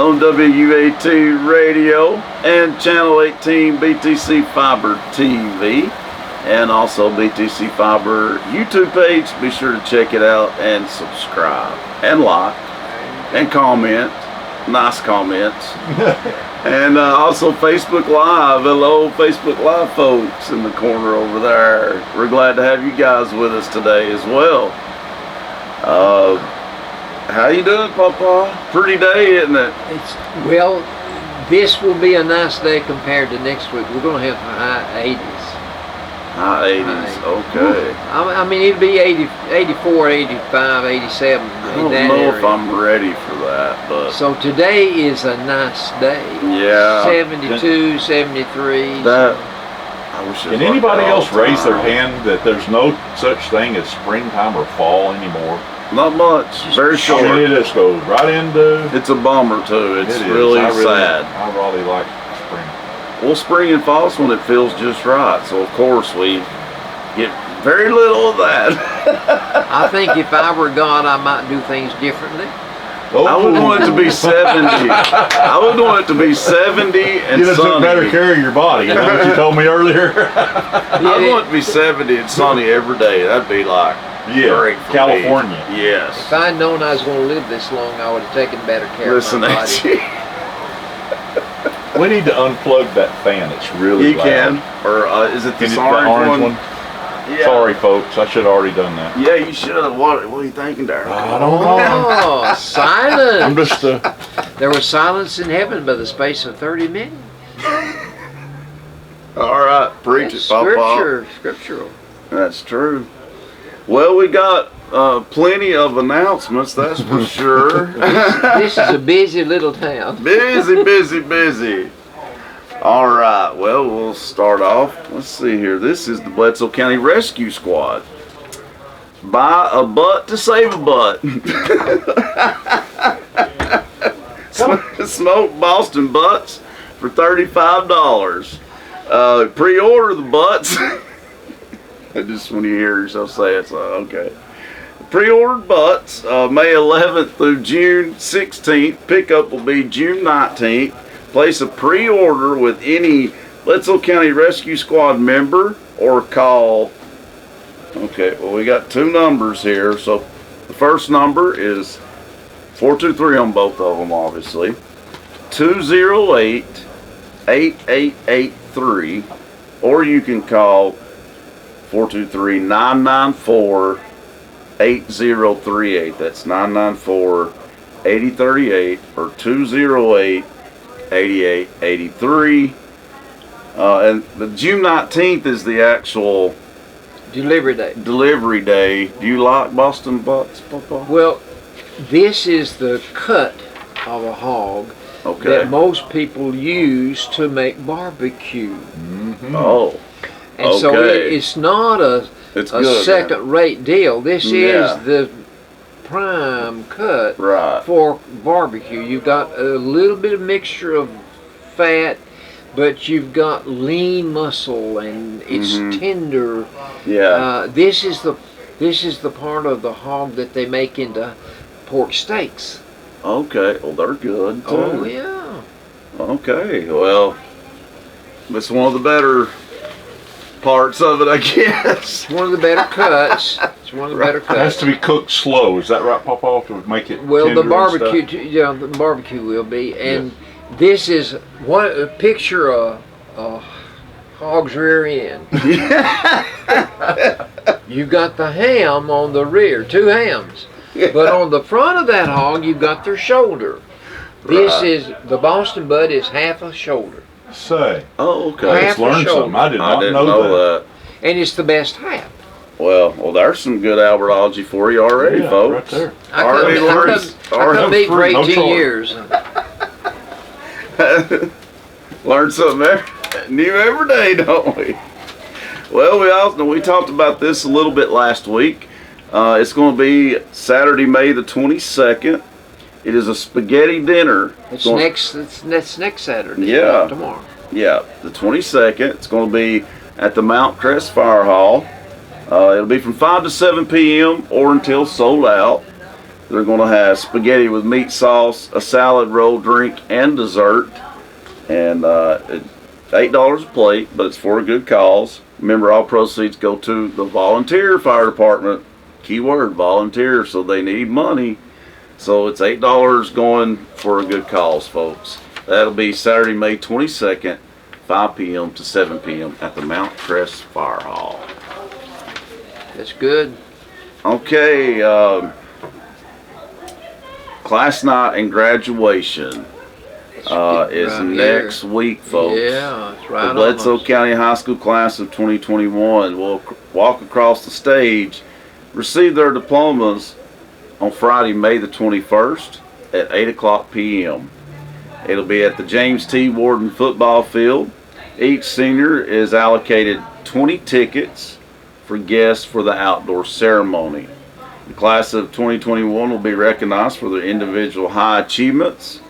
on WUAT Radio and Channel 18 BTC Fiber TV, and also BTC Fiber YouTube page. Be sure to check it out and subscribe and like and comment. Nice comments. And also Facebook Live. Hello, Facebook Live folks in the corner over there. We're glad to have you guys with us today as well. How you doing, Papa? Pretty day, isn't it? Well, this will be a nice day compared to next week. We're going to have high 80s. High 80s, okay. I mean, it'll be 84, 85, 87. I don't know if I'm ready for that, but... So today is a nice day. Yeah. 72, 73. Can anybody else raise their hand that there's no such thing as springtime or fall anymore? Not much. Very short. I mean, it just goes right into... It's a bummer, too. It's really sad. I really like spring. Well, spring and fall is when it feels just right. So, of course, we get very little of that. I think if I were God, I might do things differently. Oh. I would want it to be 70. I would want it to be 70 and sunny. You better care of your body. You know what you told me earlier? I want it to be 70 and sunny every day. That'd be like great for California. Me. Yes. If I'd known I was going to live this long, I would have taken better care of my body. We need to unplug that fan. It's really loud. You can. Or is it the orange one? Yeah. Sorry, folks. I should have already done that. Yeah, you should have. What are you thinking, Darren? I don't know. Oh, silence. I'm just... There was silence in heaven by the space of 30 minutes. All right. Preach it, Papa. Scriptural. That's true. Well, we got plenty of announcements, that's for sure. This is a busy little town. Busy, busy, busy. All right, well, we'll start off. Let's see here. This is the Bledsoe County Rescue Squad. Buy a butt to save a butt. Smoked Boston butts for $35. Pre-order the butts. Just when you hear yourself say it, so okay. Pre-ordered butts May 11th through June 16th. Pickup will be June 19th. Place a pre-order with any Bledsoe County Rescue Squad member or call. Okay, well, we got two numbers here. So the first number is 423 on both of them, obviously. 208-8883, or you can call 423-994-8038. That's 994-8038 or 208-8883. And the June 19th is the actual delivery day. Do you like Boston butts, Papa? Well, this is the cut of a hog that most people use to make barbecue. Mm-hmm. Oh. And so it's not a second-rate deal. This is the prime cut for barbecue. You've got a little bit of mixture of fat, but you've got lean muscle, and it's tender. Yeah. This is the part of the hog that they make into pork steaks. Okay. Well, they're good too. Oh yeah. Okay. Well, it's one of the better parts of it, I guess. It's one of the better cuts. It's one of the better cuts. It has to be cooked slow. Is that right, Papa, to make it well, tender the barbecue, the barbecue will be. And this is a picture of hog's rear end. You got the ham on the rear, two hams. But on the front of that hog, you've got their shoulder. This is, the Boston butt is half a shoulder. Say. Oh, okay. I just learned something. I didn't know that. And it's the best half. Well, there's some good Albertology for you already, folks. Right there. I come eat for 18 years. Learn something new every day, don't we? Well, we talked about this a little bit last week. It's going to be Saturday, May the 22nd. It is a spaghetti dinner. It's next Saturday. Yeah. Tomorrow. Yeah, the 22nd. It's going to be at the Mount Crest Fire Hall. It'll be from 5 to 7 p.m. or until sold out. They're going to have spaghetti with meat sauce, a salad, roll, drink, and dessert. And it's $8 a plate, but it's for a good cause. Remember, all proceeds go to the volunteer fire department. Keyword, volunteer, so they need money. So it's $8 going for a good cause, folks. That'll be Saturday, May 22nd, 5 p.m. to 7 p.m. at the Mount Crest Fire Hall. That's good. Okay, class night and graduation is right next week, folks. Yeah, it's right. The Bledsoe County High School class of 2021 will walk across the stage, receive their diplomas on Friday, May the 21st at 8 o'clock p.m. It'll be at the James T. Warden football field. Each senior is allocated 20 tickets for guests for the outdoor ceremony. The class of 2021 will be recognized for their individual high achievements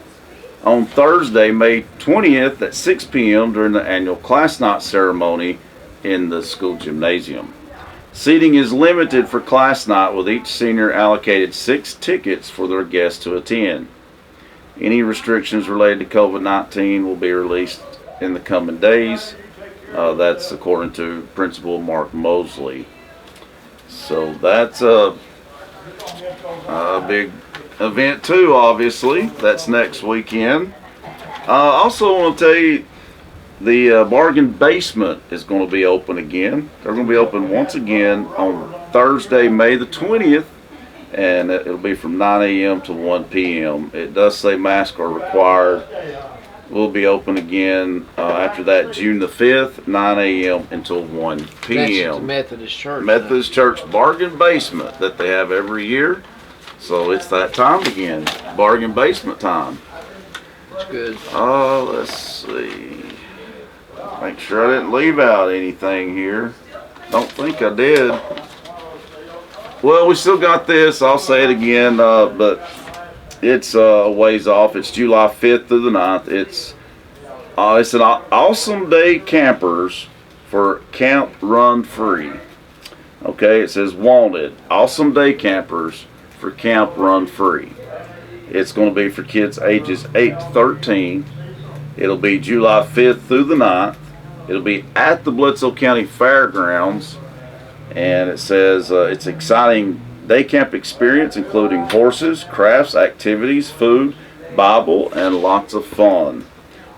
on Thursday, May 20th at 6 p.m. during the annual class night ceremony in the school gymnasium. Seating is limited for class night, with each senior allocated 6 tickets for their guests to attend. Any restrictions related to COVID-19 will be released in the coming days. That's according to Principal Mark Mosley. So that's a big event too, obviously. That's next weekend. Also want to tell you, the bargain basement is going to be open again. They're going to be open once again on Thursday, May the 20th, and it'll be from 9 a.m. to 1 p.m. It does say masks are required. We'll be open again after that, June the 5th, 9 a.m. until 1 p.m. That's the Methodist Church. Methodist Church bargain basement that they have every year. So it's that time again, bargain basement time. That's good. Let's see. Make sure I didn't leave out anything here. Don't think I did. Well, we still got this. I'll say it again, but it's a ways off. It's July 5th through the 9th. It's an awesome day campers for Camp Run Free. Okay, it says wanted. Awesome day campers for Camp Run Free. It's going to be for kids ages 8 to 13. It'll be July 5th through the 9th. It'll be at the Bledsoe County Fairgrounds. And it says it's exciting day camp experience, including horses, crafts, activities, food, Bible, and lots of fun.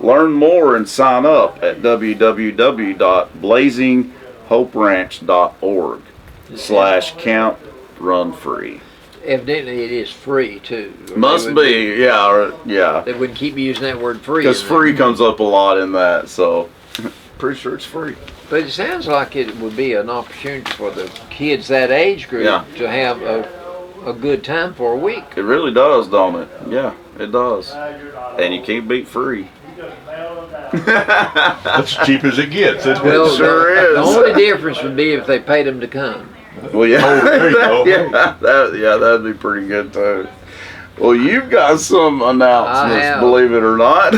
Learn more and sign up at www.blazinghoperanch.org/Camp Run Free. Evidently, it is free too. Must be, yeah, yeah. They wouldn't keep using that word free. Because free comes up a lot in that, so pretty sure it's free. But it sounds like it would be an opportunity for the kids that age group to have a good time for a week. It really does, don't it? Yeah, it does. And you can't beat free. That's cheap as it gets, isn't Well, it? it sure is. The only difference would be if they paid them to come. Well, yeah, Oh, there you go. that'd be pretty good too. Well, you've got some announcements, believe it or not.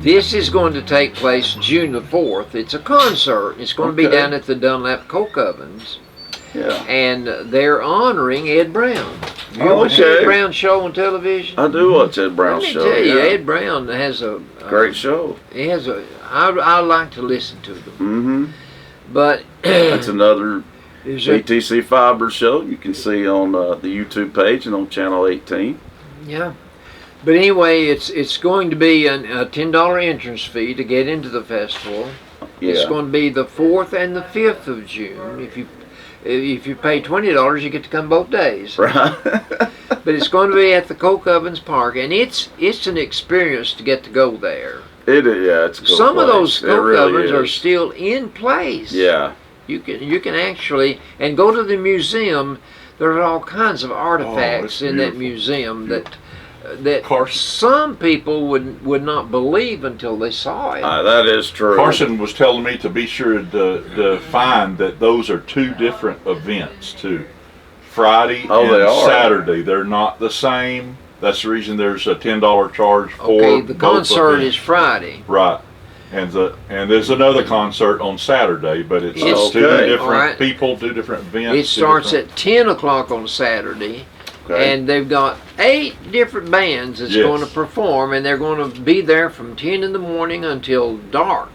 This is going to take place June the 4th. It's a concert. It's going to be down at the Dunlap Coke Ovens. Yeah. And they're honoring Ed Brown. You watch Ed Brown show on television? I do watch Ed Brown's show. Let me tell you, Ed Brown has a great show. He has I like to listen to them. Mm-hmm. But that's another BTC Fiber show you can see on the YouTube page and on Channel 18. Yeah. But anyway, it's going to be a $10 entrance fee to get into the festival. Yeah. It's going to be the 4th and the 5th of June. If you pay $20, you get to come both days. Right. But it's going to be at the Coke Ovens Park, and it's an experience to get to go there. It is, yeah. It's a cool Some place. of those Coke Ovens is. are still in place. Yeah. You can actually go to the museum. There are all kinds of artifacts in that museum that some people would not believe until they saw it. That is true. Carson was telling me to be sure to find that those are 2 different events too. Friday and Saturday. They're not the same. That's the reason there's a $10 charge for the concert is Friday. Right. And there's another concert on Saturday, but it's 2 different people, 2 different events. It starts at 10 o'clock on Saturday, Okay. And they've got 8 different bands that's going to perform, and they're going to be there from 10 in the morning until dark.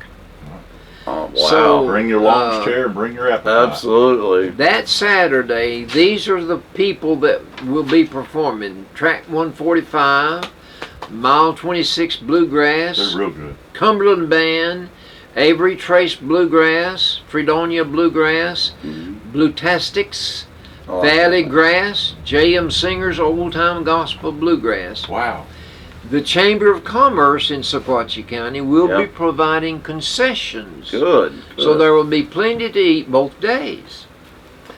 Oh, wow. So, bring your launch chair and bring your appetite. Absolutely. That Saturday, these are the people that will be performing. Track 145, Mile 26 Bluegrass. They're real good. Cumberland Band, Avery Trace Bluegrass, Fredonia Bluegrass, Bluetastics, Valley Grass, J.M. Singer's Old Time Gospel Bluegrass. Wow. The Chamber of Commerce in Sequatchie County will be providing concessions. Good. So there will be plenty to eat both days.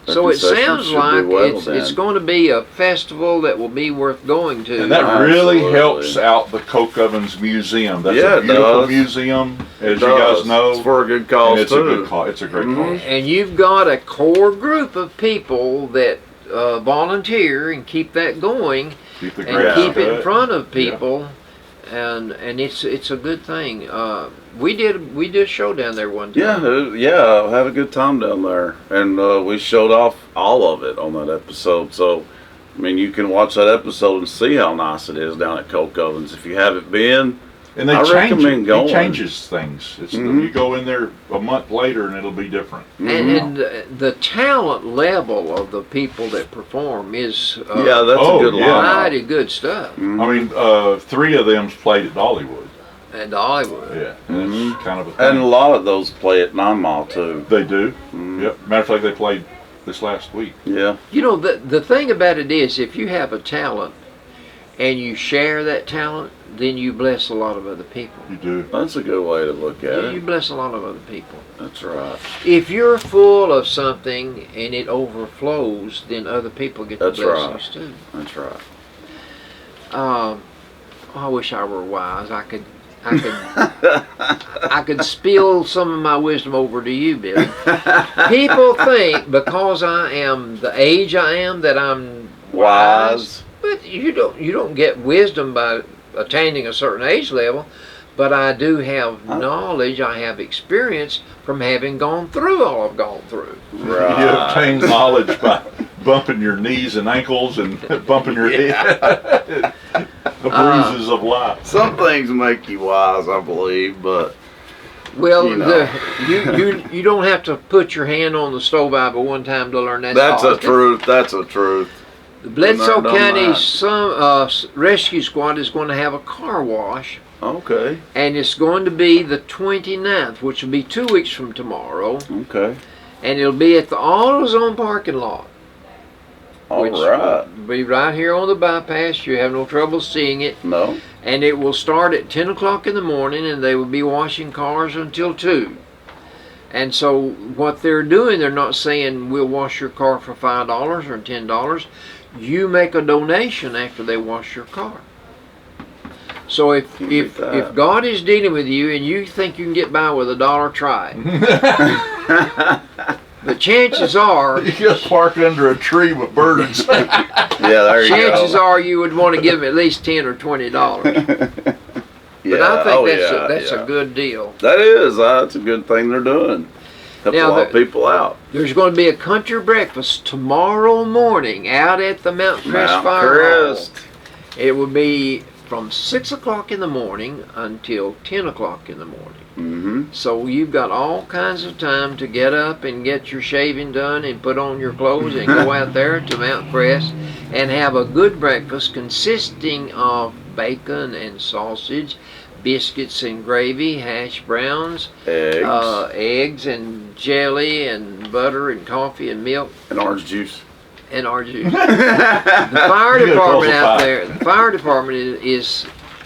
So it sounds like it's going to be a festival that will be worth going to. And that really helps out the Coke Ovens Museum. That's a beautiful museum, as you guys know. It's for a good cause, it's too. A good cause. It's a great cause. And you've got a core group of people that volunteer and keep that going. Keep the and keep it in front of people, and it's a good thing. We did a show down there one time. Yeah, had a good time down there, and we showed off all of it on that episode. So, I mean, you can watch that episode and see how nice it is down at Coke Ovens if you haven't been. And I recommend going. It changes things. It's you go in there a month later and it'll be different. And the talent level of the people that perform is that's a good mighty good stuff. I mean, 3 of them's played at Dollywood. And Dollywood. Yeah, and that's kind of a thing. And a lot of those play at 9 Mile too. They do. Yep. Matter of fact, they played this last week. Yeah. You know, the thing about it is, if you have a talent and you share that talent, then you bless a lot of other people. You do. That's a good way to look at it. You bless a lot of other people. That's right. If you're full of something and it overflows, then other people get the blessings too. That's right. I wish I were wise. I could spill some of my wisdom over to you, Billy. People think because I am the age I am that I'm wise, but you don't get wisdom by attaining a certain age level. But I do have knowledge. I have experience from having gone through all I've gone through. Right. You obtain knowledge by bumping your knees and ankles and bumping your head. The bruises of life. Some things make you wise, I believe, but well, you don't have to put your hand on the stove but one time to learn that. That's a truth. That's a truth. The Bledsoe County Rescue Squad is going to have a car wash. Okay. And it's going to be the 29th, which will be 2 weeks from tomorrow. Okay. And it'll be at the AutoZone parking lot. All right. Will be right here on the bypass. You have no trouble seeing it. No. And it will start at 10 o'clock in the morning, and they will be washing cars until 2. And so what they're doing, they're not saying we'll wash your car for $5 or $10. You make a donation after they wash your car. So if God is dealing with you and you think you can get by with $1, try it. But chances are you just park under a tree with birds. Yeah, there you go. Chances are you would want to give them at least $10 or $20. But I think that's a good deal. That is. That's a good thing they're doing. Helps a lot of people out. There's going to be a country breakfast tomorrow morning out at the Mount Crest Fire Hall. It will be from 6 o'clock in the morning until 10 o'clock in the morning. So you've got all kinds of time to get up and get your shaving done and put on your clothes and go out there to Mount Crest and have a good breakfast consisting of bacon and sausage, biscuits and gravy, hash browns, eggs and jelly and butter and coffee and milk. And orange juice. And orange juice. The fire department out there, the fire department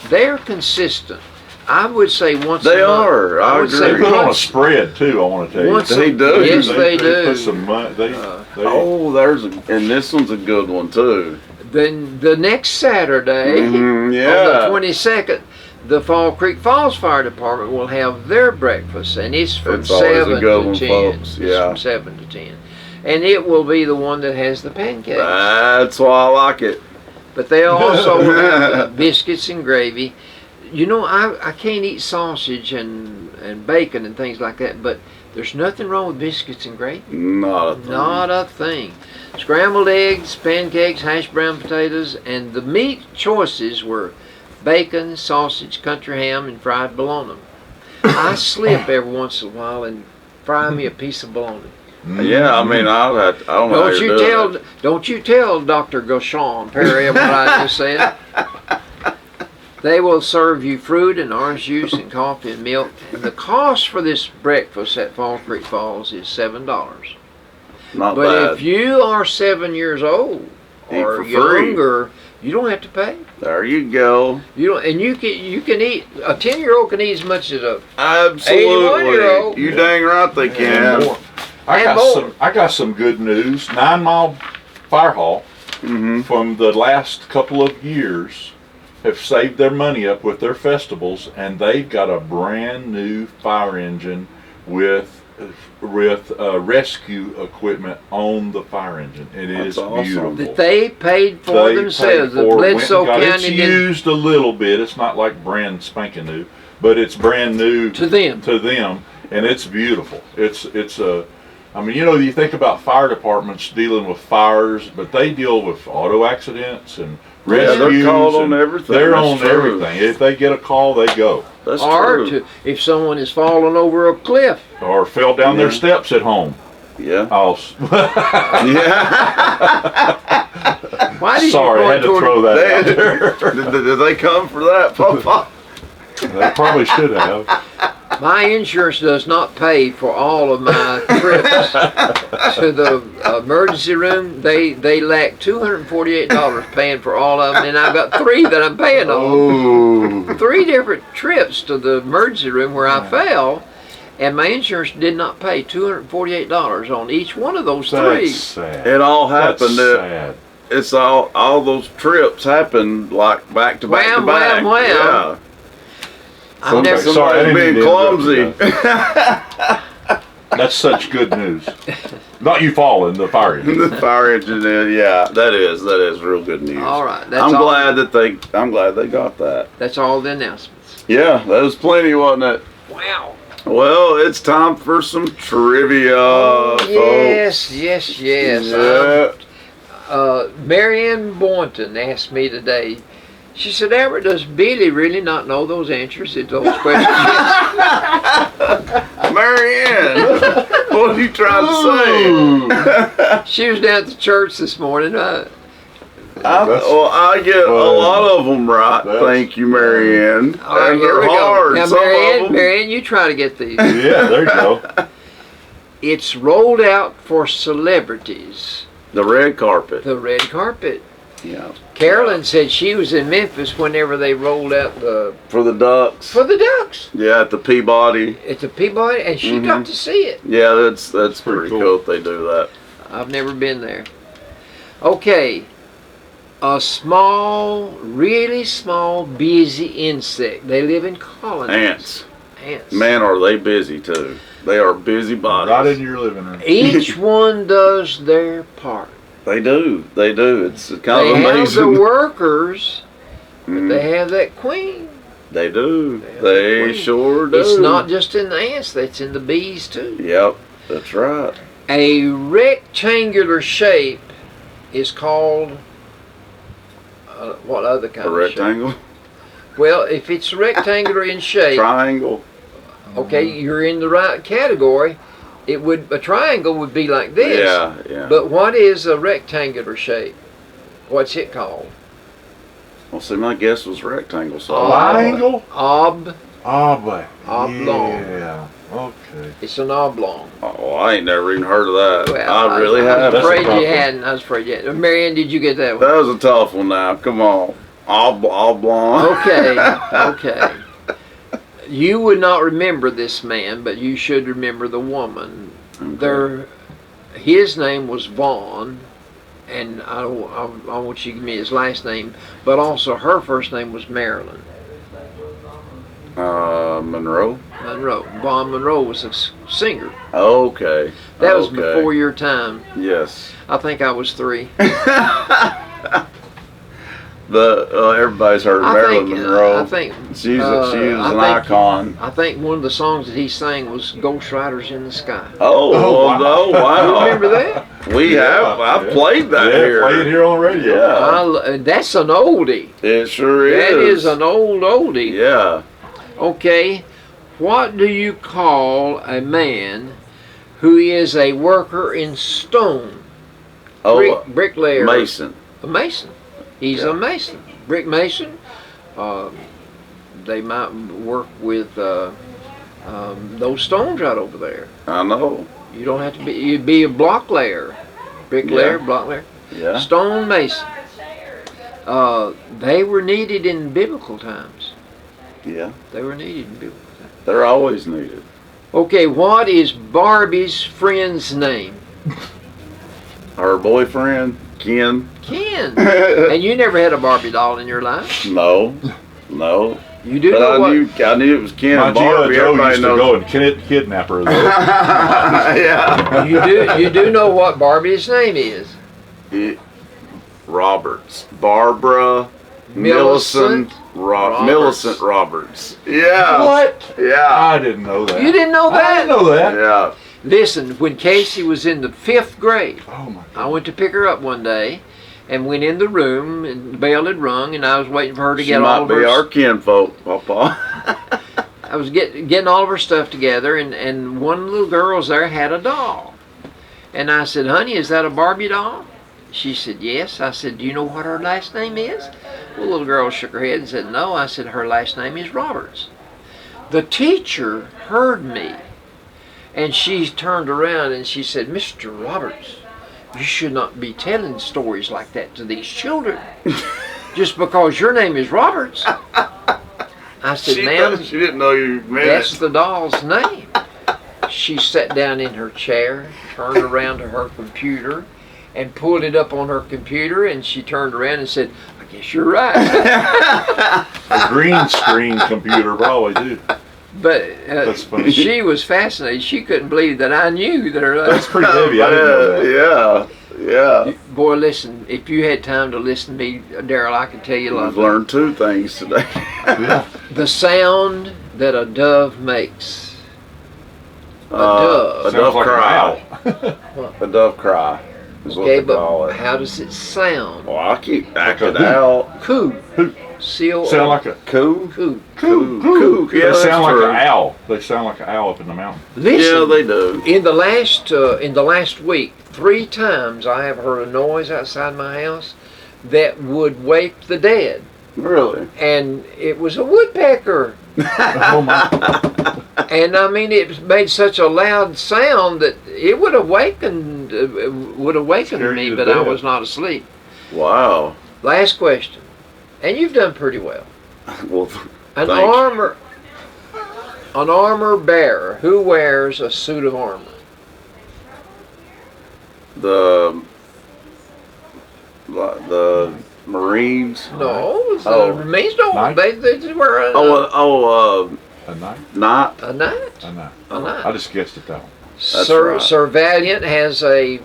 they're consistent. I would say once a month. They are. I would say they put on a spread too. I want to tell you. They do. Yes, they do. Put some and this one's a good one too. Then the next Saturday, on the 22nd, the Fall Creek Falls Fire Department will have their breakfast, and it's from 7 to 10. Folks. Yeah. It's from 7 to 10. And it will be the one that has the pancakes. That's why I like it. But they also have biscuits and gravy. you know, I can't eat sausage and bacon and things like that, but there's nothing wrong with biscuits and gravy. Not a thing. Not a thing. Scrambled eggs, pancakes, hashed brown potatoes, and the meat choices were bacon, sausage, country ham, and fried bologna. I slip every once in a while and fry me a piece of bologna. Yeah, I mean, I don't know how you're doing it. Don't you tell Dr. Gauchon Perry what I just said. They will serve you fruit and orange juice and coffee and milk. And the cost for this breakfast at Fall Creek Falls is $7. Not but bad. if you are 7 years old or younger, you don't have to pay. There you go. You don't, and you can eat. A 10-year-old can eat as much as a Absolutely. 81-year-old. You dang right they can. I got some good news. 9 Mile Fire Hall from the last couple of years have saved their money up with their festivals, and they've got a brand new fire engine with rescue equipment on the fire engine. It is awesome. beautiful. That they paid for themselves. The Bledsoe County it's used a little bit. It's not like brand spanking new, but it's brand new to them. And it's beautiful. It's a. I mean, you know, you think about fire departments dealing with fires, but they deal with auto accidents and rescues. Yeah, they're called on everything. They're on everything. If they get a call, they go. That's or true. If someone is falling over a cliff. Or fell down their steps at home. Yeah. Yeah. Why did Sorry, you I had to throw that out there. Did they come for that, Papa? They probably should have. My insurance does not pay for all of my trips to the emergency room. They lack $248 paying for all of them, and I've got 3 that I'm paying on. Oh. 3 different trips to the emergency room where I fell, and my insurance did not pay $248 on each one of those 3. That's sad. It all happened. That's sad. It's all those trips happened like back to back to back. Wham. Yeah. Sorry, being clumsy. That's such good news. Not you falling, the fire engine. The fire engine, yeah, that is real good news. All right, I'm glad they got that. That's all the announcements. Yeah, that was plenty, wasn't it? Wow. Well, it's time for some trivia. Yes. Yeah. Marianne Boynton asked me today. She said, Albert, does Billy really not know those answers to those questions? Marianne, what are you trying to say? She was down at the church this morning. I get a lot of them right. Thank you, Marianne. All right, here we go. Now, Marianne, you try to get these. Yeah, there you go. It's rolled out for celebrities. The red carpet. The red carpet. Yeah. Carolyn said she was in Memphis whenever they rolled out for the Ducks. For the Ducks. Yeah, at the Peabody. At the Peabody, and she got to see it. Yeah, that's pretty cool if they do that. I've never been there. Okay. A small, really small, busy insect. They live in colonies. Ants. Man, are they busy too. They are busy bodies. Right in your living room. Each one does their part. They do. It's kind of amazing. They have the workers, but they have that queen. They do. They sure do. It's not just in the ants, that's in the bees too. Yep, that's right. A rectangular shape is called what other kind of shape? A rectangle? Well, if it's rectangular in shape. Triangle. Okay, you're in the right category. A triangle would be like this. Yeah. But what is a rectangular shape? What's it called? Well, see, my guess was rectangle. So triangle? Oblong. Yeah. Okay. It's an oblong. Oh, I ain't never even heard of that. Well, I really haven't. I was afraid you hadn't. Marianne, did you get that one? That was a tough one now. Come on. Oblong. Okay. You would not remember this man, but you should remember the woman. Okay. His name was Vaughn, and I want you to give me his last name, but also her first name was Marilyn. Monroe? Vaughn Monroe was a singer. Okay. That was before your time. Yes. I think I was 3. Everybody's heard of Marilyn Monroe. I think she was an icon. I think one of the songs that he sang was "Ghost Riders in the Sky." Wow. You remember that? I've played that here. Played it here on the radio. Yeah. That's an oldie. It sure is. That is an old oldie. Yeah. Okay, what do you call a man who is a worker in stone? Bricklayer. Mason. A mason. He's a mason. Brick mason. They might work with those stones right over there. I know. You don't have to be. You'd be a block layer. Bricklayer, block layer. Yeah. Stone mason. They were needed in biblical times. Yeah. They were needed in biblical times. They're always needed. Okay, what is Barbie's friend's name? Her boyfriend, Ken. Ken. And you never had a Barbie doll in your life? No. You do but know I knew it was Ken and Barbie. Joe used to go and kidnap her. Yeah. You do know what Barbie's name is? Roberts. Barbara Millicent Roberts. Yeah. What? Yeah. I didn't know that. You didn't know that? I didn't know that. Yeah. Listen, when Casey was in the 5th grade, oh my God. I went to pick her up one day and went in the room and the bell had rung and I was waiting for her to get all of her... She might be our kinfolk, Papa. I was getting all of her stuff together and one of the little girls there had a doll. And I said, honey, is that a Barbie doll? She said, yes. I said, do you know what her last name is? Well, the little girl shook her head and said, no. I said, her last name is Roberts. The teacher heard me. And she turned around and she said, Mr. Roberts, you should not be telling stories like that to these children. Just because your name is Roberts. I said, ma'am, she didn't know you meant that's the doll's name. She sat down in her chair, turned around to her computer, and pulled it up on her computer, and she turned around and said, I guess you're right. A green screen computer probably, too. But That's funny. She was fascinated. She couldn't believe that I knew that her... That's pretty heavy. I didn't know that. Yeah. Boy, listen, if you had time to listen to me, Daryl, I could tell you a lot. We've learned 2 things today. Yeah. The sound that a dove makes. A dove. A dove cry. What? A dove cry. Is Okay, what they call but it. how does it sound? Well, I keep acting out. Coo. C-O-O. Sound like a Coo. Coo. Coo. Yeah, they sound that's like true. an owl. They sound like an owl up in the mountain. Listen, Yeah, they do. in the last week, 3 times I have heard a noise outside my house that would wake the dead. Really? And it was a woodpecker. Oh my. And I mean, it made such a loud sound that it would awaken Scared me, you but to I death. was not asleep. Wow. Last question, and you've done pretty well. Well, An thanks. armor bearer who wears a suit of armor. The Marines. No, Oh. the Marines don't. Knight? They wear A knight? not. a knight. A knight. A knight. I just guessed it that one. Sir, right. Sir Valiant has a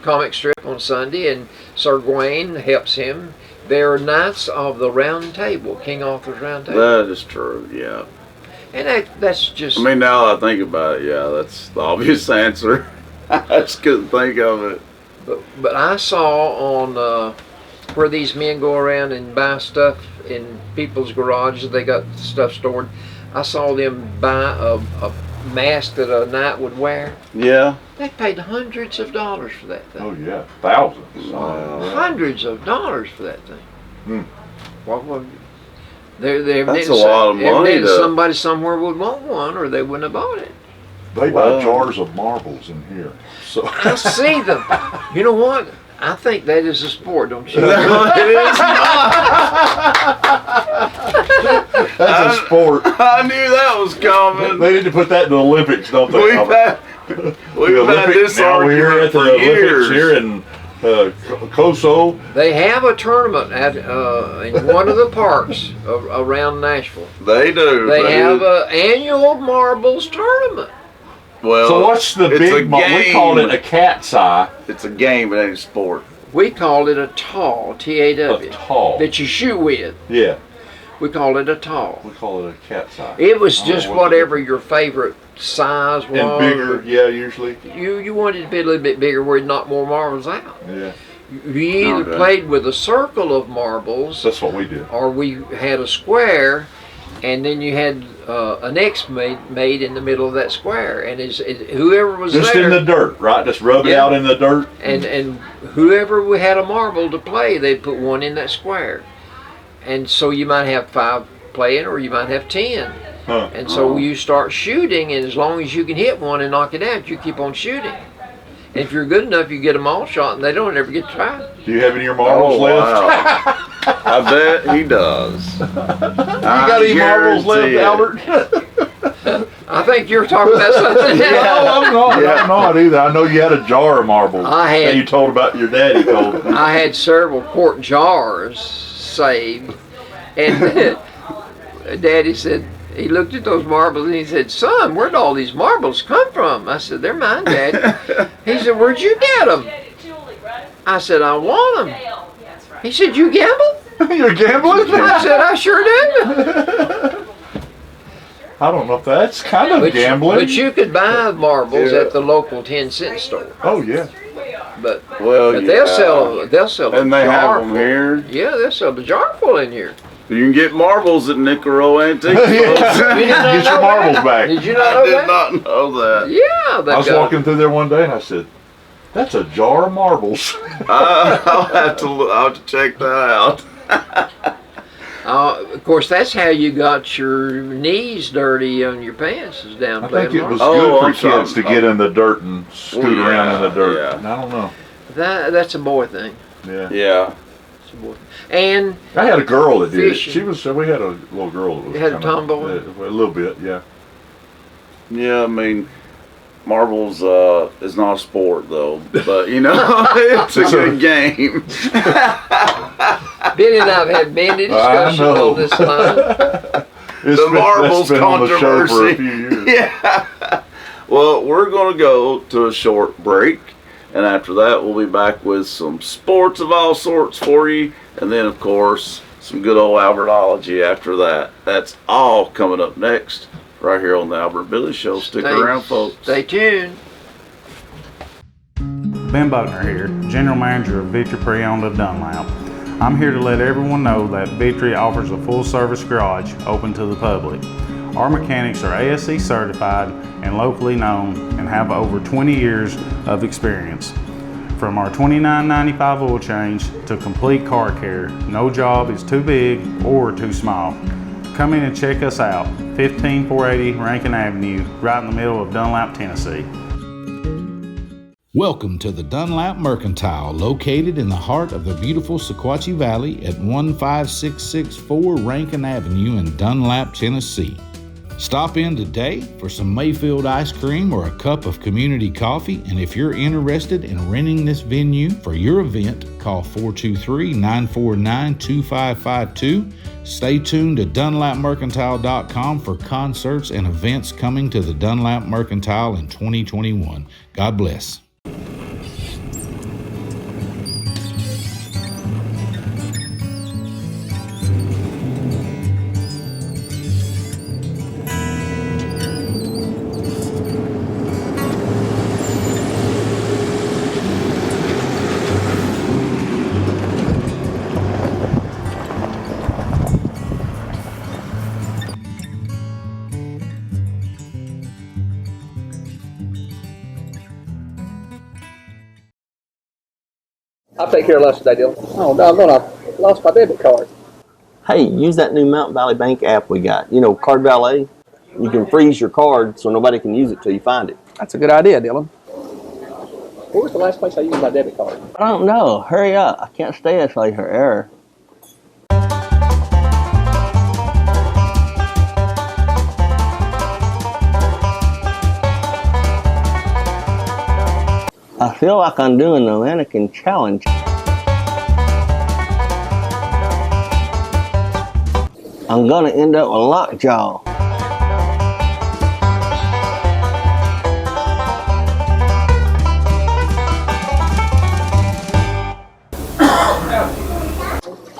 comic strip on Sunday, and Sir Gawain helps him. They're Knights of the Round Table, King Arthur's Round Table. That is true. Yeah. And that's just... I mean, now that I think about it, yeah, that's the obvious answer. I just couldn't think of it. But I saw on where these men go around and buy stuff in people's garages, they got stuff stored. I saw them buy a mask that a knight would wear. Yeah. They paid hundreds of dollars for that thing. Oh yeah, thousands. Wow. Hundreds of dollars for that thing. Hmm. What That's a lot of money. Somebody somewhere would want one, or they wouldn't have bought it. They Wow. buy jars of marbles in here. So I see them. You know what? I think that is a sport, don't you? It is not. that's a sport. I knew that was coming. They need to put that in the Olympics, don't they? We've had this now we're argument at the for Olympics years. here in Kosovo. They have a tournament in one of the parks around Nashville. They do. They have an annual marbles tournament. Well, So what's the it's big a ball? We call it game. a cat's eye. It's a game, it ain't a sport. We called it a taw, T-A-W. A taw. That you shoot with. Yeah. We called it a taw. We call it a cat's eye. It was just whatever your favorite size was. And bigger, yeah, usually. You wanted it to be a little bit bigger where you'd knock more marbles out. Yeah. You either played with a circle of marbles. That's what we did. Or we had a square, and then you had an X made in the middle of that square, and whoever was just there, in the dirt, right? Just rub it out in the dirt. And whoever we had a marble to play, they'd put one in that square, and so you might have 5 playing, or you might have 10. And so you start shooting, and as long as you can hit one and knock it out, you keep on shooting. And if you're good enough, you get them all shot, and they don't ever get tried. Do you have any of your marbles left? Wow. I bet he does. You got any marbles left, Albert? I think you're talking about something else. No, I'm not. Yeah. I'm not either. I know you had a jar of marbles. That you told about your daddy told me. I had several quart jars saved, and Daddy said, he looked at those marbles and he said, "Son, where'd all these marbles come from?" I said, "They're mine, Daddy." He said, "Where'd you get them?" I said, "I want them." He said, "You gamble?" You're gambling? I said, "I sure do." I don't know if that's kind of gambling. But you could buy marbles at the local 10-cent store. Oh yeah. But they'll sell and they have them here. Yeah, they'll sell the jar full in here. You can get marbles at Nicaro Antique. Get your marbles back. Did you not know that? I did not know that. Yeah. I was walking through there one day and I said, "That's a jar of marbles." I'll have to check that out. Of course, that's how you got your knees dirty on your pants, is down I playing think it was marbles. good for kids to get in the dirt and scoot around in the dirt. Yeah. I don't know. That's a boy thing. Yeah. Yeah. It's a boy thing. And I had a girl that did it. fishing. We had a little girl that was You had a tomboy? A little bit, yeah. Yeah, I mean, marbles is not a sport though, but you know, it's a good game. Billy and I have had many discussions on this line. The marbles controversy. For a few years. Yeah. Well, we're going to go to a short break, and after that, we'll be back with some sports of all sorts for you, and then, of course, some good old Albertology after that. That's all coming up next, right here on the Albert Billy Show. Stick around, folks. Stay tuned. Ben Butner here, General Manager of Victory Pre-Owned of Dunlap. I'm here to let everyone know that Victory offers a full-service garage open to the public. Our mechanics are ASE certified and locally known and have over 20 years of experience. From our $29.95 oil change to complete car care, no job is too big or too small. Come in and check us out, 15480 Rankin Avenue, right in the middle of Dunlap, Tennessee. Welcome to the Dunlap Mercantile, located in the heart of the beautiful Sequatchie Valley at 15664 Rankin Avenue in Dunlap, Tennessee. Stop in today for some Mayfield ice cream or a cup of community coffee, and if you're interested in renting this venue for your event, call 423-949-2552. Stay tuned to DunlapMercantile.com for concerts and events coming to the Dunlap Mercantile in 2021. God bless. I'll take care of less today, Dylan. Oh, no, I lost my debit card. Hey, use that new Mountain Valley Bank app we got. You know, Card Valet. You can freeze your card so nobody can use it till you find it. That's a good idea, Dylan. Where was the last place I used my debit card? I don't know. Hurry up. I can't stay until I hear error. I feel like I'm doing the mannequin challenge. I'm gonna end up with lockjaw.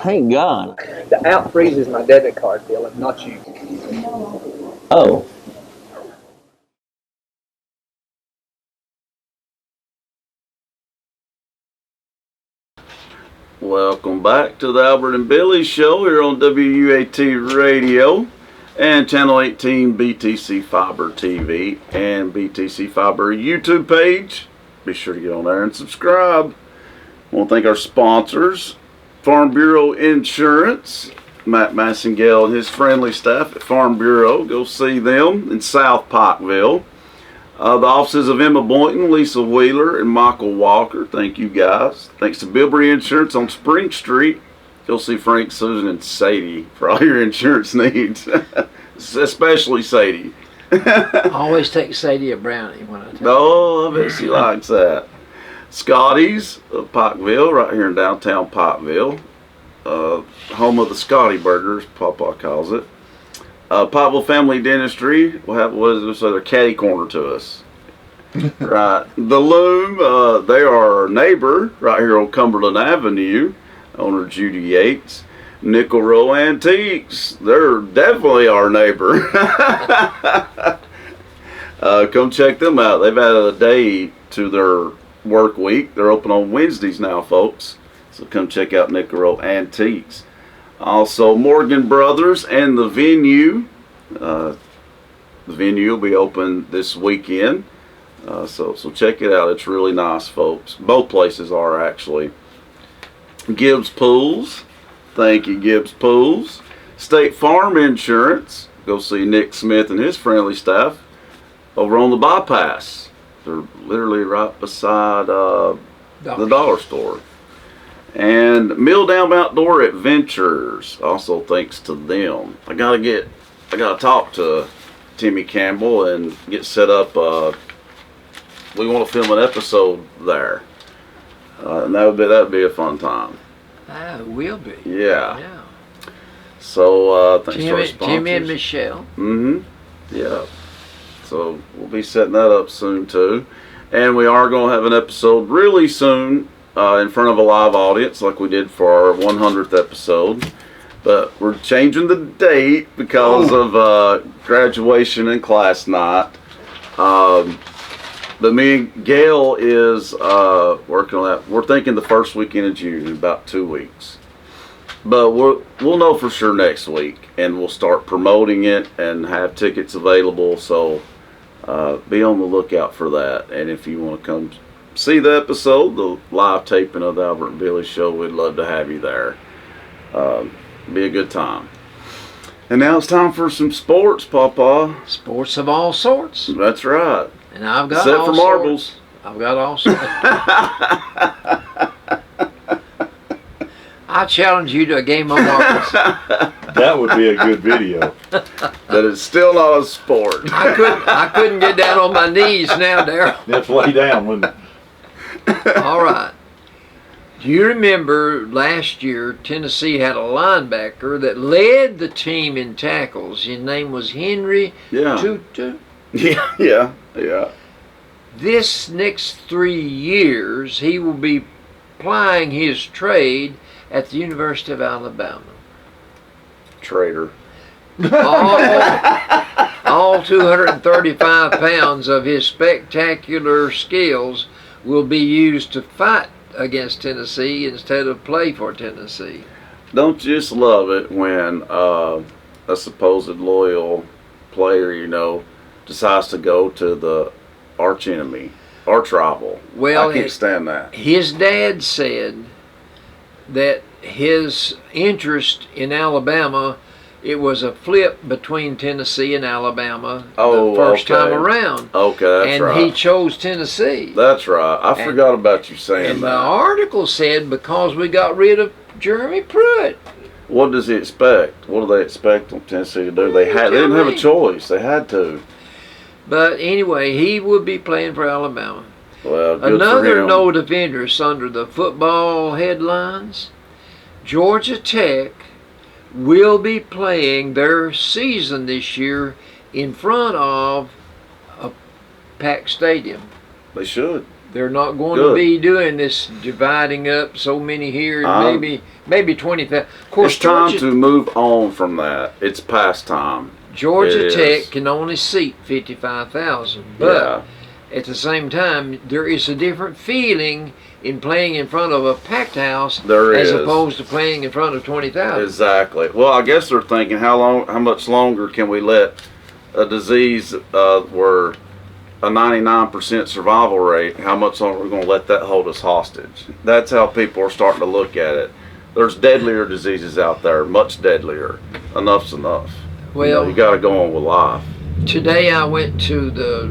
Thank God. The app freezes my debit card, Dylan, not you. Oh. Welcome back to the Albert and Billy Show here on WUAT Radio and Channel 18 BTC Fiber TV and BTC Fiber YouTube page. Be sure to get on there and subscribe. I want to thank our sponsors, Farm Bureau Insurance, Matt Massengale and his friendly staff at Farm Bureau. Go see them in South Pikeville. The offices of Emma Boynton, Lisa Wheeler, and Michael Walker. Thank you guys. Thanks to Bilberry Insurance on Spring Street. Go see Frank, Susan, and Sadie for all your insurance needs, especially Sadie. Always take Sadie a brownie when I take Oh, I bet she likes that. Scotty's of Pikeville, right here in downtown Pikeville. Home of the Scotty Burgers, Papa calls it. Pikeville Family Dentistry will have their catty corner to us. Right. The Loom, they are our neighbor right here on Cumberland Avenue. Owner Judy Yates. Nickel Row Antiques, they're definitely our neighbor. Come check them out. They've added a day to their work week. They're open on Wednesdays now, folks. So come check out Nickel Row Antiques. Also, Morgan Brothers and the Venue. The Venue will be open this weekend. So check it out. It's really nice, folks. Both places are actually. Gibbs Pools. Thank you, Gibbs Pools. State Farm Insurance. Go see Nick Smith and his friendly staff over on the bypass. They're literally right beside the dollar store. And Mill Dam Outdoor Adventures. Also thanks to them. I gotta talk to Timmy Campbell and get set up. We want to film an episode there. And that'd be a fun time. It will be. Yeah. So thanks to our sponsors. Timmy and Michelle. Yeah. So we'll be setting that up soon too, and we are going to have an episode really soon in front of a live audience, like we did for our 100th episode. But we're changing the date because of graduation and class night. But me and Gail is working on that. We're thinking the first weekend of June, in about 2 weeks. But we'll know for sure next week, and we'll start promoting it and have tickets available. So be on the lookout for that. And if you want to come see the episode, the live taping of the Albert and Billy Show, we'd love to have you there. Be a good time. And now it's time for some sports, Papa. Sports of all sorts. That's right. And I've got except for marbles. I've got all sorts. I challenge you to a game of marbles. That would be a good video. But it's still not a sport. I couldn't get down on my knees now, Darryl. You have to lay down, wouldn't you? All right. Do you remember last year Tennessee had a linebacker that led the team in tackles? His name was Henry Tutu. Yeah. This next 3 years, he will be plying his trade at the University of Alabama. Traitor. All 235 pounds of his spectacular skills will be used to fight against Tennessee instead of play for Tennessee. Don't you just love it when a supposed loyal player, decides to go to the arch enemy, arch rival? Well, I can't stand that. His dad said that his interest in Alabama, it was a flip between Tennessee and Alabama the first time around. Okay, that's right. And he chose Tennessee. That's right. I forgot about you saying that. And the article said because we got rid of Jeremy Pruitt. What does he expect? What do they expect Tennessee to do? They didn't have a choice. They had to. But anyway, he would be playing for Alabama. Well, good Another for him. note of interest under the football headlines, Georgia Tech will be playing their season this year in front of a packed stadium. They should. They're not going to be doing this dividing up so many here, maybe 20,000. Of course, it's time to move on from that. It's past time. Georgia Tech can only seat 55,000, but at the same time, there is a different feeling in playing in front of a packed house as opposed to playing in front of 20,000. Exactly. Well, I guess they're thinking, how much longer can we let a disease where a 99% survival rate, how much longer are we going to let that hold us hostage? That's how people are starting to look at it. There's deadlier diseases out there, much deadlier. Enough's enough. Well, you got to go on with life. Today I went to the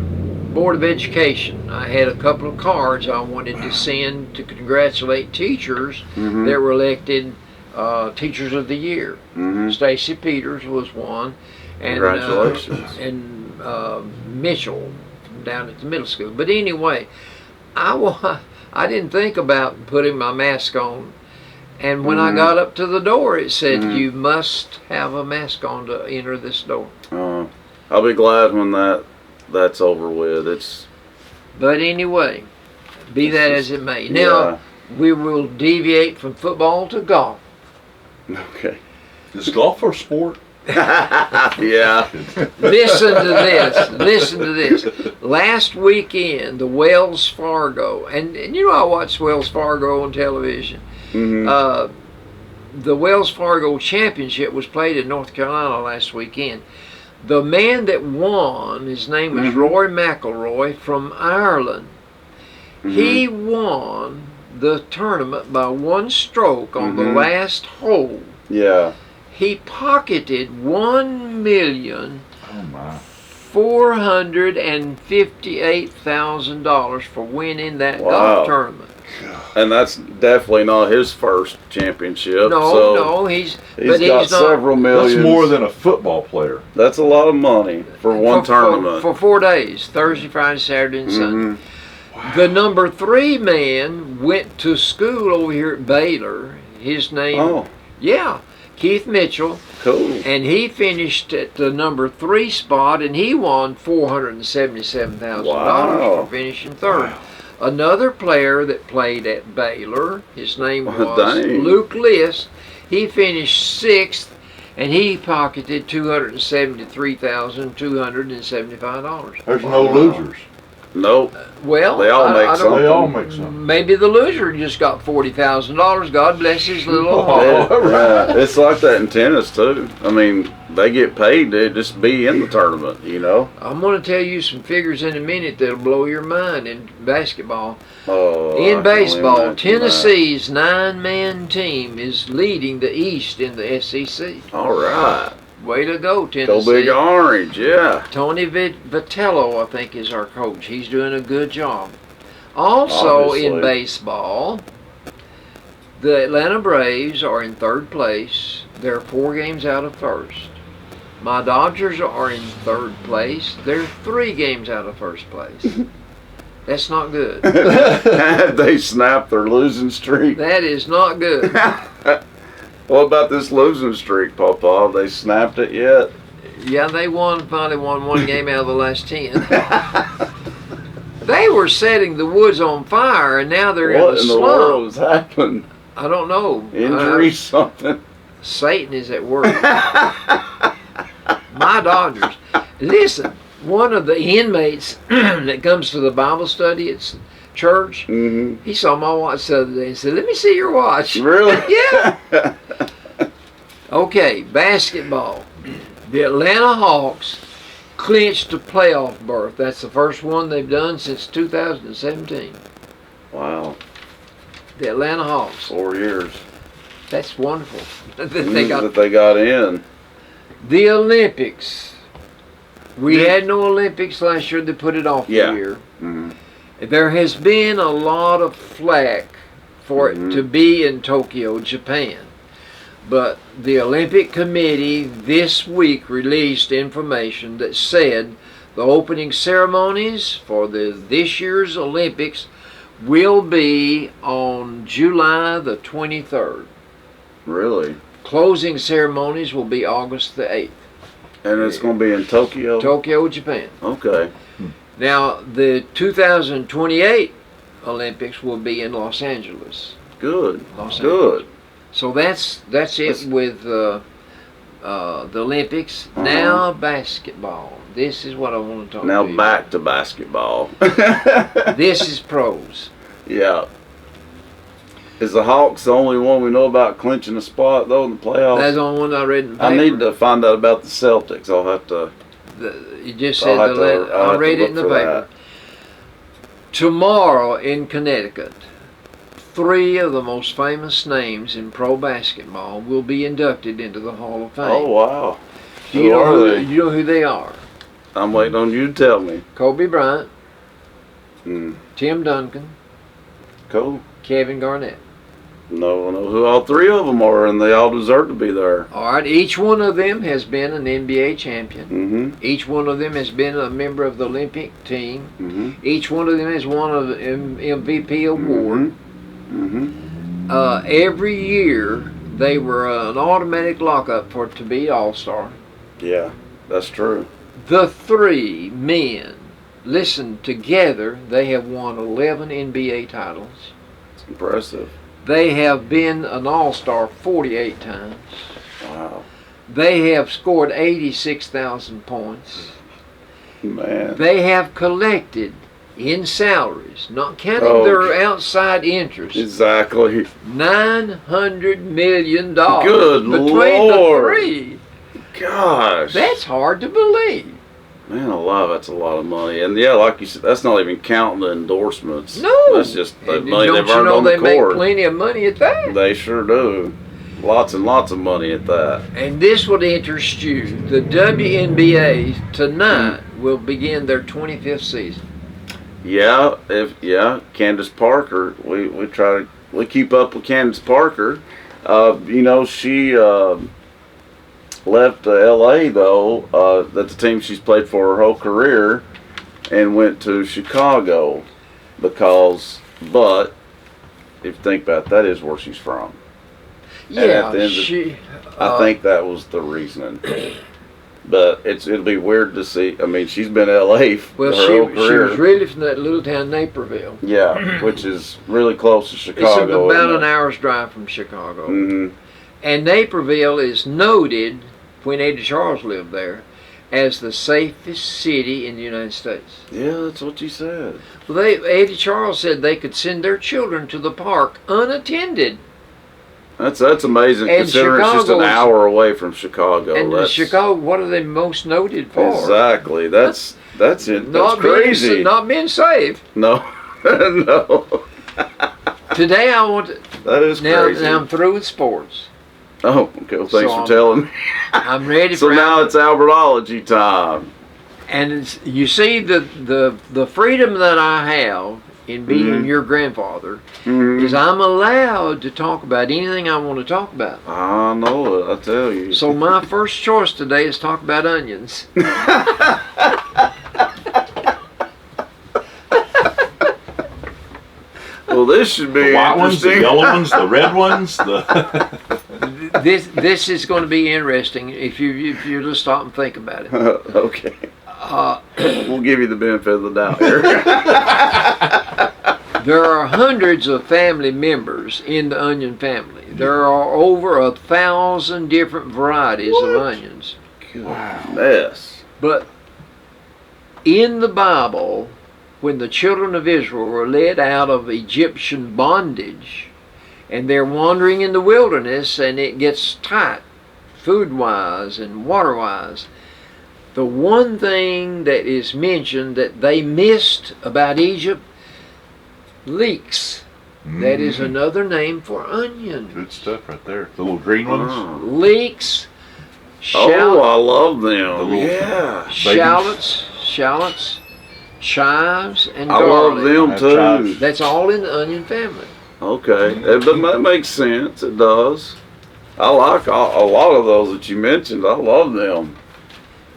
Board of Education. I had a couple of cards I wanted to send to congratulate teachers that were elected Teachers of the Year. Stacy Peters was one. And, congratulations. And Mitchell down at the middle school. But anyway, I didn't think about putting my mask on, and when I got up to the door it said you must have a mask on to enter this door. I'll be glad when that's over with. But anyway, be that as it may. Now we will deviate from football to golf. Okay. Is golf a sport? Yeah. Listen to this. Last weekend, the Wells Fargo, and you know I watch Wells Fargo on television. The Wells Fargo Championship was played in North Carolina last weekend. The man that won, his name was Rory McIlroy from Ireland. He won the tournament by one stroke on the last hole. Yeah. He pocketed $1,458,000 for winning that golf tournament. And that's definitely not his first championship. No, he's got several millions. That's more than a football player. That's a lot of money for one tournament. For 4 days, Thursday, Friday, Saturday, and Sunday. Wow. The number 3 man went to school over here at Baylor. His name, Keith Mitchell. Cool. And he finished at the number 3 spot, and he won $477,000 for finishing 3rd. Wow. Another player that played at Baylor, his name was Luke List. He finished 6th, and he pocketed $273,275. There's no losers. Nope. Well, they all make something. They all make something. Maybe the loser just got $40,000. God bless his little heart. It's like that in tennis too. I mean, they get paid to just be in the tournament, you know. I'm going to tell you some figures in a minute that'll blow your mind in basketball. In baseball, Tennessee's 9-man team is leading the East in the SEC. All right. Way to go, Tennessee. Go Big Orange, yeah. Tony Vitello, I think, is our coach. He's doing a good job. Also in baseball, the Atlanta Braves are in 3rd place. They're 4 games out of 1st. My Dodgers are in 3rd place. They're 3 games out of 1st place. That's not good. They snapped their losing streak. That is not good. What about this losing streak, Papa? They snapped it yet? Yeah, they finally won 1 game out of the last 10. They were setting the woods on fire, and now they're in a slump. What in the world has happened? I don't know. Injury, something? Satan is at work. My Dodgers. Listen, one of the inmates that comes to the Bible study at church, he saw my watch the other day and said, "Let me see your watch." Really? Yeah. Okay, basketball. The Atlanta Hawks clinched a playoff berth. That's the first one they've done since 2017. Wow. The Atlanta Hawks. 4 years. That's wonderful. that they got in. The Olympics. We had no Olympics last year. They put it off a year. There has been a lot of flack for it to be in Tokyo, Japan. But the Olympic Committee this week released information that said the opening ceremonies for this year's Olympics will be on July the 23rd. Really? Closing ceremonies will be August the 8th. And it's going to be in Tokyo? Tokyo, Japan. Okay. Now, the 2028 Olympics will be in Los Angeles. Good. Los Angeles. Good. So that's it with the Olympics. Now basketball. This is what I want to talk now to you back to basketball. This is pros. Yeah. Is the Hawks the only one we know about clinching a spot though in the playoffs? That's the only one I read in the paper. I need to find out about the Celtics. I'll have to. You just said I read it in the paper. That. Tomorrow in Connecticut, 3 of the most famous names in pro basketball will be inducted into the Hall of Fame. Oh wow! Do you know who they are? I'm waiting on you to tell me. Kobe Bryant, Tim Duncan, Cool. Kevin Garnett. No, I know who all 3 of them are, and they all deserve to be there. All right, each one of them has been an NBA champion. Mm-hmm. Each one of them has been a member of the Olympic team. Mm-hmm. Each one of them has won an MVP award. Mm-hmm. Every year, they were an automatic lockup for it to be All-Star. Yeah, that's true. The 3 men, listen, together, they have won 11 NBA titles. It's impressive. They have been an All-Star 48 times. Wow. They have scored 86,000 points. Man. They have collected in salaries, not counting their outside interests. Exactly. $900 million Good between Lord. the 3. Gosh. That's hard to believe. Man alive, that's a lot of money. And yeah, like you said, that's not even counting the endorsements. No. That's just the And money don't they've you earned know on the they make court. plenty of money at that? They sure do. Lots and lots of money at that. And this would interest you. The WNBA tonight will begin their 25th season. Yeah, Candace Parker. We keep up with Candace Parker. She left LA though. That's the team she's played for her whole career, and went to Chicago but if you think about it, that is where she's from. Yeah, I think that was the reasoning. But it'll be weird to see. I mean, she's been LA for her whole career. She was really from that little town Naperville. Yeah, which is really close to Chicago. It's about an hour's drive from Chicago. Mm-hmm. And Naperville is noted, when Eddie Charles lived there, as the safest city in the United States. Yeah, that's what you said. Well, Eddie Charles said they could send their children to the park unattended. That's amazing, and considering it's just an hour away from Chicago. And Chicago, what are they most noted for? Exactly. That's it. That's crazy. Not being safe. No, no. Today I want to. That is crazy. Now I'm through with sports. Oh, okay. Well, thanks for telling me. I'm ready for. So now it's Albertology time. And you see the freedom that I have in being your grandfather is I'm allowed to talk about anything I want to talk about. I know it, I tell you. So my first choice today is talk about onions. Well, this should be the white ones, the interesting. yellow ones, the red ones. This is going to be interesting if you just stop and think about it. Okay. We'll give you the benefit of the doubt here. There are hundreds of family members in the onion family. There are over 1,000 different varieties of onions. Wow. Mess. But in the Bible, when the children of Israel were led out of Egyptian bondage, and they're wandering in the wilderness, and it gets tight, food-wise and water-wise, the one thing that is mentioned that they missed about Egypt, leeks. That is another name for onion. Good stuff right there. The little green ones. Leeks. Oh, I love them. Yeah. Shallots, chives, and I garlic. love them too. Chives. That's all in the onion family. Okay, that makes sense. It does. I like a lot of those that you mentioned. I love them.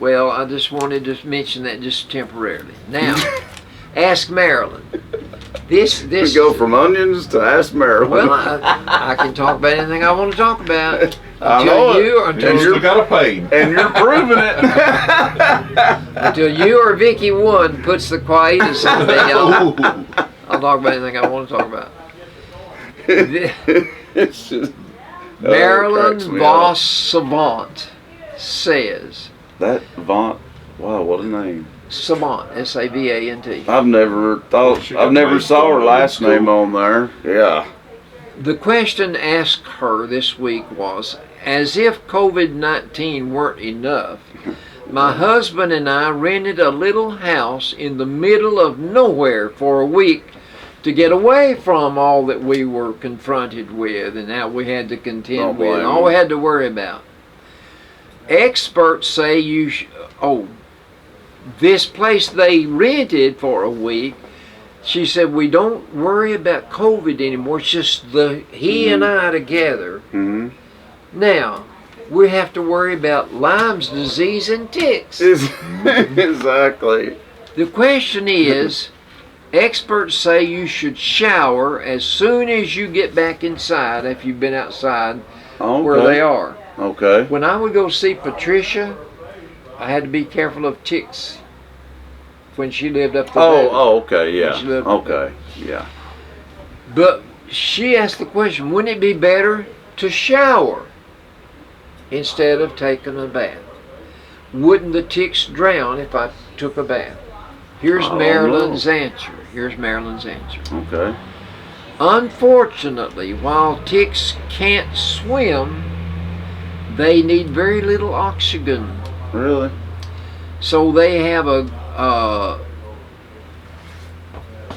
Well, I just wanted to mention that just temporarily. Now, Ask Marilyn. This We go from onions to Ask Marilyn. Well, I can talk about anything I want to talk about. I know And you got to pay. And you're proving it. Until you or Vicky One puts the quietus on me, I'll I'll talk about anything I want to talk about. It's just Marilyn Voss Savant says. That Vaunt, wow, what a name. Savant, S-A-V-A-N-T. I've never saw her last name on there. Yeah. The question asked her this week was, as if COVID-19 weren't enough, my husband and I rented a little house in the middle of nowhere for a week to get away from all that we were confronted with and how we had to contend with and all we had to worry about. Experts say this place they rented for a week, she said, we don't worry about COVID anymore. It's just he and I together. Now, we have to worry about Lyme's disease and ticks. Exactly. The question is, experts say you should shower as soon as you get back inside if you've been outside where they are. Okay. When I would go see Patricia, I had to be careful of ticks when she lived up the valley. Okay, yeah. Okay, yeah. But she asked the question, wouldn't it be better to shower instead of taking a bath? Wouldn't the ticks drown if I took a bath? Here's Marilyn's answer. Okay. Unfortunately, while ticks can't swim, they need very little oxygen. Really? So they have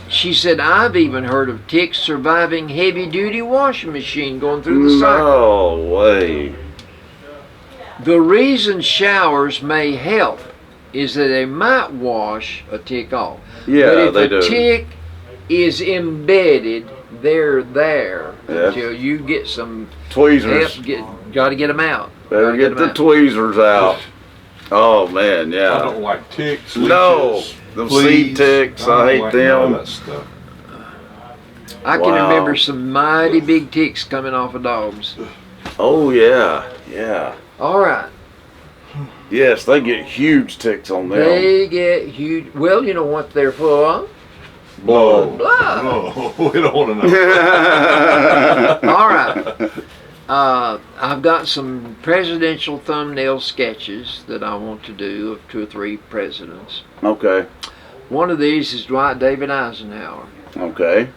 she said, I've even heard of ticks surviving heavy-duty washing machine going through the cycle. No way. The reason showers may help is that they might wash a tick off. Yeah, but if a tick is embedded, they're there until you get some tweezers. Got to get them out. Better get the tweezers out. Oh man, yeah. I don't like ticks. No, them seed ticks. I hate them. I can remember some mighty big ticks coming off of dogs. Oh yeah, yeah. All right. Yes, they get huge ticks on them. They get huge. Well, you know what they're full of? Blood. No, we don't want to know. All right. I've got some presidential thumbnail sketches that I want to do of 2 or 3 presidents. Okay. One of these is Dwight David Eisenhower. Okay.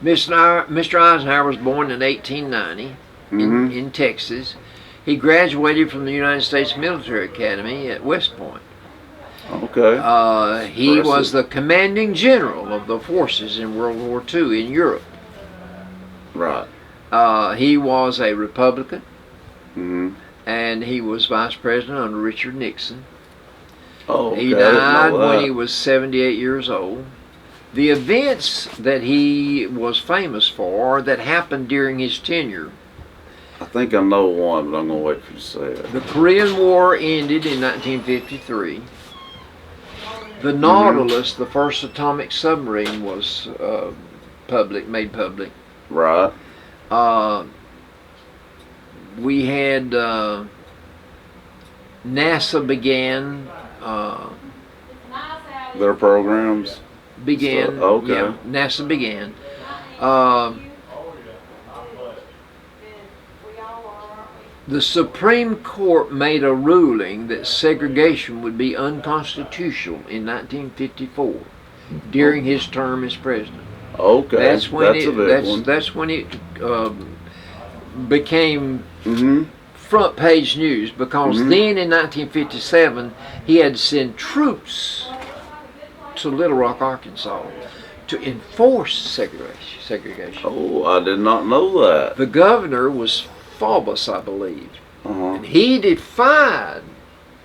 Mr. Eisenhower was born in 1890 in Texas. He graduated from the United States Military Academy at West Point. Okay. He was the commanding general of the forces in World War II in Europe. Right. He was a Republican, and he was vice president under Richard Nixon. Oh, okay. He died when he was 78 years old. The events that he was famous for that happened during his tenure. I think I know one, but I'm going to wait for you to say it. The Korean War ended in 1953. The Nautilus, the first atomic submarine, was made public. Right. We had NASA began. Their programs? Began. So, okay. Yeah, NASA began. The Supreme Court made a ruling that segregation would be unconstitutional in 1954 during his term as president. Okay, that's when it became front page news, because then in 1957 he had to send troops to Little Rock, Arkansas to enforce segregation. Oh, I did not know that. The governor was Faubus, I believe. And he defied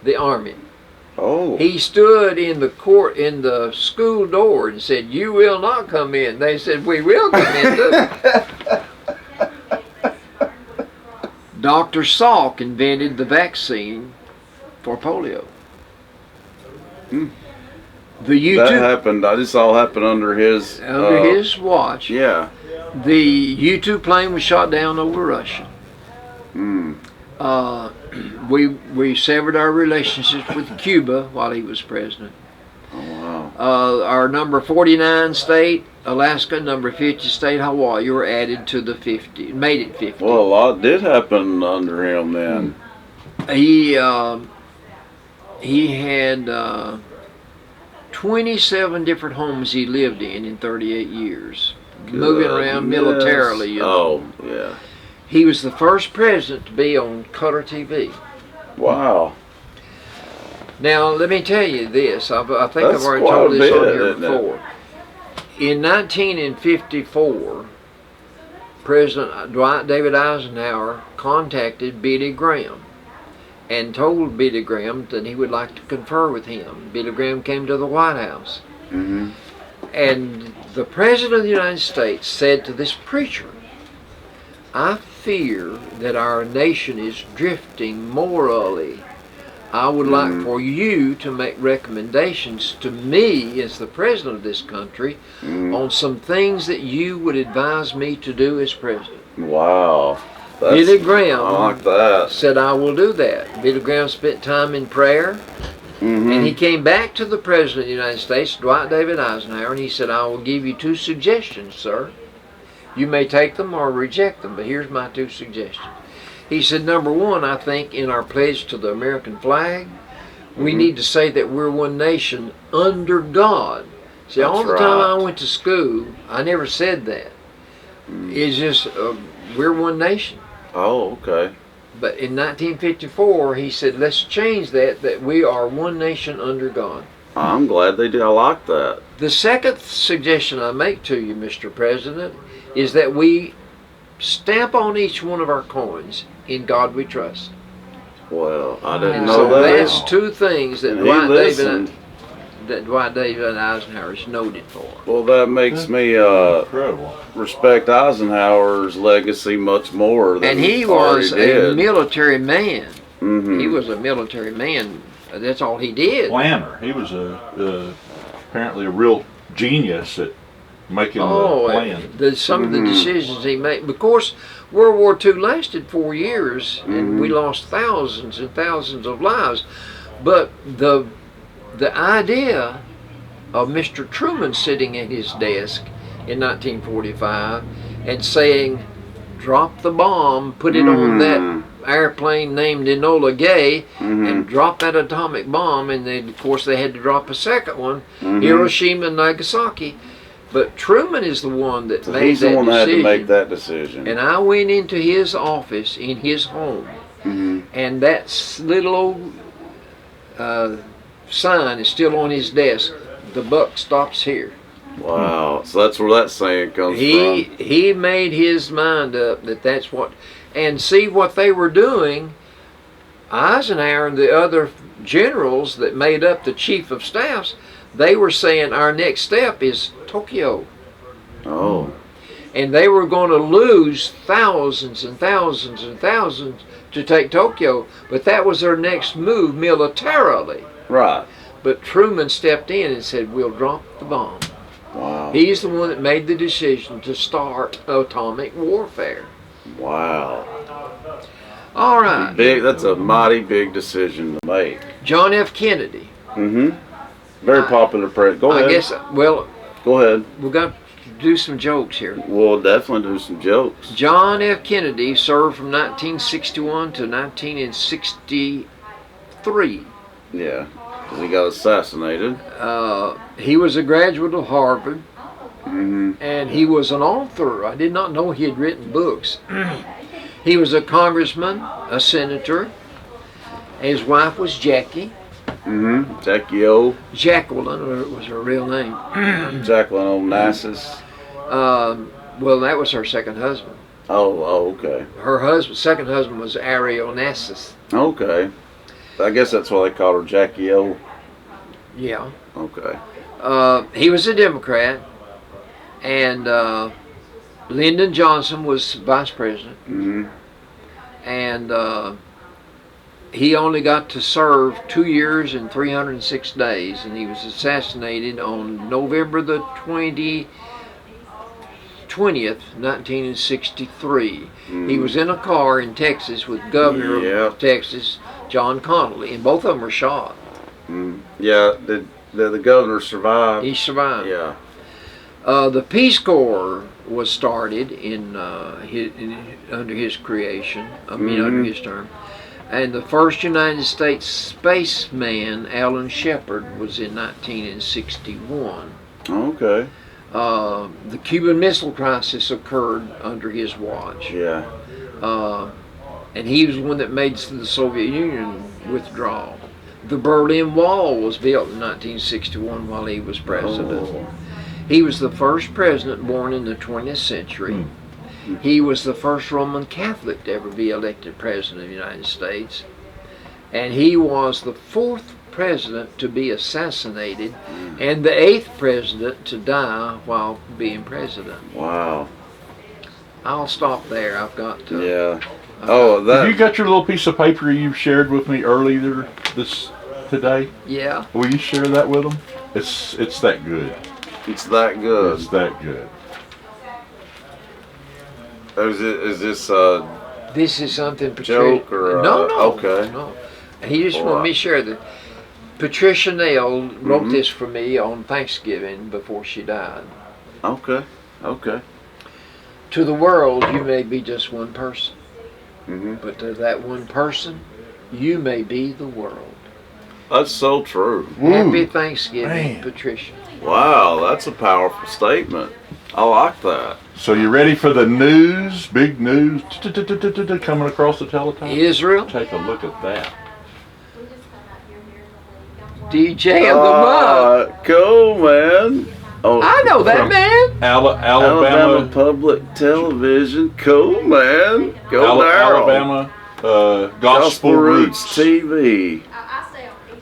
the army. Oh. He stood in the school door and said, "You will not come in." They said, "We will come in." Dr. Salk invented the vaccine for polio. That happened. This all happened under his watch. Yeah. The U-2 plane was shot down over Russia. We severed our relationships with Cuba while he was president. Oh wow. Our number 49 state, Alaska, number 50 state, Hawaii, were added to the 50, made it 50. Well, a lot did happen under him then. He had 27 different homes he lived in 38 years, moving around militarily. You know. Oh, yeah. He was the first president to be on color TV. Wow. Now, let me tell you this. I think That's I've already quite told a this bit, on here isn't it? before. In 1954, President Dwight David Eisenhower contacted Billy Graham and told Billy Graham that he would like to confer with him. Billy Graham came to the White House. Mm-hmm. And the President of the United States said to this preacher, I fear that our nation is drifting morally. I would like for you to make recommendations to me as the president of this country on some things that you would advise me to do as president. Wow. Billy Graham I like that. said, I will do that. Billy Graham spent time in prayer, and he came back to the President of the United States, Dwight David Eisenhower, and he said, I will give you 2 suggestions, sir. You may take them or reject them, but here's my 2 suggestions. He said, number 1, I think in our pledge to the American flag, we need to say that we're one nation under God. See, all the time I went to school, I never said that. It's just, we're one nation. Oh, okay. But in 1954, he said, let's change that we are one nation under God. I'm glad they did. I like that. The second suggestion I make to you, Mr. President, is that we stamp on each one of our coins, in God we trust. Well, I didn't And know so that. that's 2 things that Dwight David Eisenhower is noted for. Well, that makes me Incredible. respect Eisenhower's legacy much more than And he was a did. military man. Mm-hmm. He was a military man. That's all he did. Planner. He was apparently a real genius at making the plan. Some of the decisions he made. Of course, World War II lasted 4 years, and we lost thousands and thousands of lives. But the idea of Mr. Truman sitting at his desk in 1945 and saying, drop the bomb, put it on that airplane named Enola Gay, and drop that atomic bomb, and then, of course, they had to drop a second one, Hiroshima and Nagasaki. But Truman is the one that made he's that the one that had decision. to make that decision. And I went into his office in his home, and that little old sign is still on his desk. The buck stops here. Wow. So that's where that saying comes from. He made his mind up that that's what, and see what they were doing. Eisenhower and the other generals that made up the chief of staffs, they were saying our next step is Tokyo. Oh. And they were going to lose thousands and thousands and thousands to take Tokyo, but that was their next move militarily. Right. But Truman stepped in and said, we'll drop the bomb. Wow. He's the one that made the decision to start atomic warfare. Wow. All right. That's a mighty big decision to make. John F. Kennedy. Very popular president. Go ahead. I guess, well, go ahead. we've got to do some jokes here. We'll definitely do some jokes. John F. Kennedy served from 1961 to 1963. Yeah, because he got assassinated. He was a graduate of Harvard, and he was an author. I did not know he had written books. He was a congressman, a senator. His wife was Jackie. Jackie O. Jacqueline was her real name. Jacqueline Onassis. Well, that was her second husband. Oh, okay. Her second husband was Ari Onassis. Okay. I guess that's why they called her Jackie O. Yeah. Okay. He was a Democrat, and Lyndon Johnson was vice president. And he only got to serve 2 years and 306 days, and he was assassinated on November the 20th, 1963. He was in a car in Texas with Governor of Texas, John Connally, and both of them were shot. Yeah, The governor survived. He survived. Yeah. The Peace Corps was started under his creation. Under his term. And the first United States spaceman, Alan Shepard, was in 1961. Okay. The Cuban Missile Crisis occurred under his watch. Yeah. And he was the one that made the Soviet Union withdraw. The Berlin Wall was built in 1961 while he was president. Oh. He was the first president born in the 20th century. He was the first Roman Catholic to ever be elected president of the United States. And he was the 4th president to be assassinated and the 8th president to die while being president. Wow. I'll stop there. I've got to. Yeah. That. Have you got your little piece of paper you shared with me earlier today? Yeah. Will you share that with them? It's that good. It's that good. It's that good. Is this This is something Patricia. joke or no. Okay. No. He just wanted me to share that. Patricia Nail wrote this for me on Thanksgiving before she died. Okay. Okay. To the world, you may be just one person. But to that one person, you may be the world. That's so true. Happy Thanksgiving, Patricia. Wow, that's a powerful statement. I like that. So you ready for the news? Big news coming across the teletype? Israel. Take a look at that. DJ of the month. Cool, man. Oh, I know that man. Alabama Public Television. Cool, man. Go Daryl. Alabama Gospel Roots TV.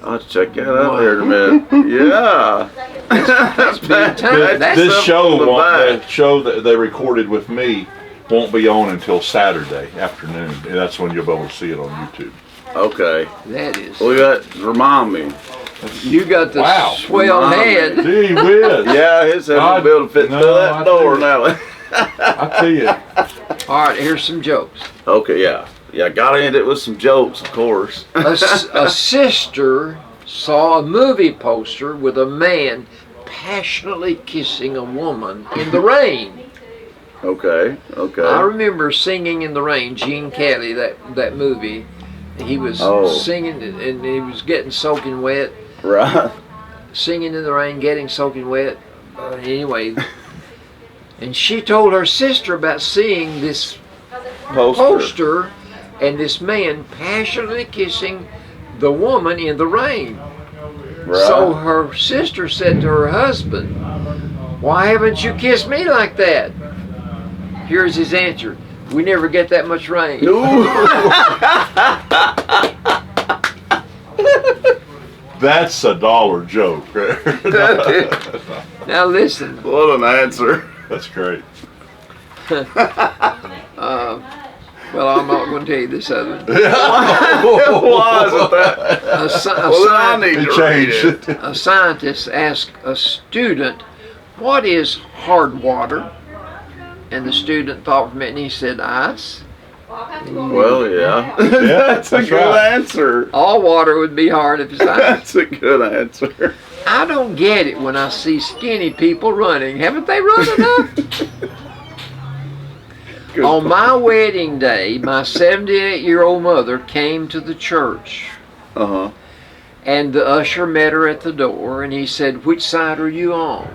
I'll check that out here in a minute. Yeah. This show that they recorded with me won't be on until Saturday afternoon, and that's when you'll be able to see it on YouTube. Okay. That is. Well, remind me. You got the swell head. Gee whiz. Yeah, his head will be able to fit through that door now. I tell you. All right, here's some jokes. Okay, yeah. Yeah, gotta end it with some jokes, of course. A sister saw a movie poster with a man passionately kissing a woman in the rain. Okay, okay. I remember Singing in the Rain, Gene Kelly, that movie. He was singing and he was getting soaking wet. Right. Singing in the rain, getting soaking wet. Anyway, and she told her sister about seeing this poster and this man passionately kissing the woman in the rain. Right. So her sister said to her husband, "Why haven't you kissed me like that?" Here's his answer: "We never get that much rain." That's a $1 joke. Now listen. What an answer. That's great. Well, I'm not going to tell you this other one. Why is it that? A scientist asked a student, "What is hard water?" And the student thought for a minute and he said, "Ice." Well, yeah. That's a good answer. All water would be hard if it's ice. That's a good answer. I don't get it when I see skinny people running. Haven't they run enough? On my wedding day, my 78-year-old mother came to the church. And the usher met her at the door, and he said, "Which side are you on?"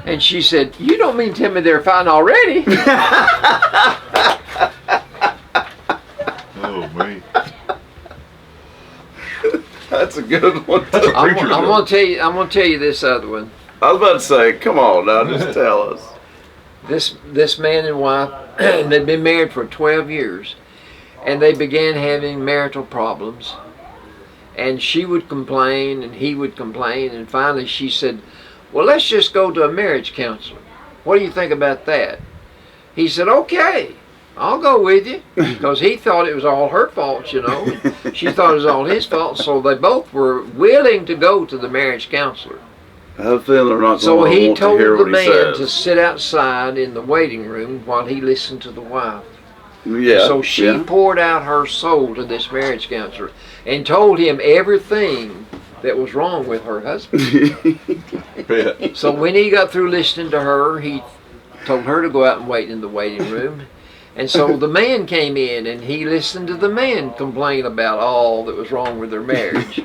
And she said, "You don't mean to tell me they're fighting already?" Oh, man. That's a good one. I'm gonna tell you this other one. I was about to say, come on now, just tell us. This man and wife, they'd been married for 12 years, and they began having marital problems. And she would complain, and he would complain, and finally she said, "Well, let's just go to a marriage counselor. What do you think about that?" He said, "Okay, I'll go with you," because he thought it was all her fault, you know. She thought it was all his fault, so they both were willing to go to the marriage counselor. I have a feeling they're not so going to he want told to hear the what he man says. to sit outside in the waiting room while he listened to the wife. Yeah. So she poured out her soul to this marriage counselor and told him everything that was wrong with her husband. So when he got through listening to her, he told her to go out and wait in the waiting room. And so the man came in, and he listened to the man complain about all that was wrong with their marriage.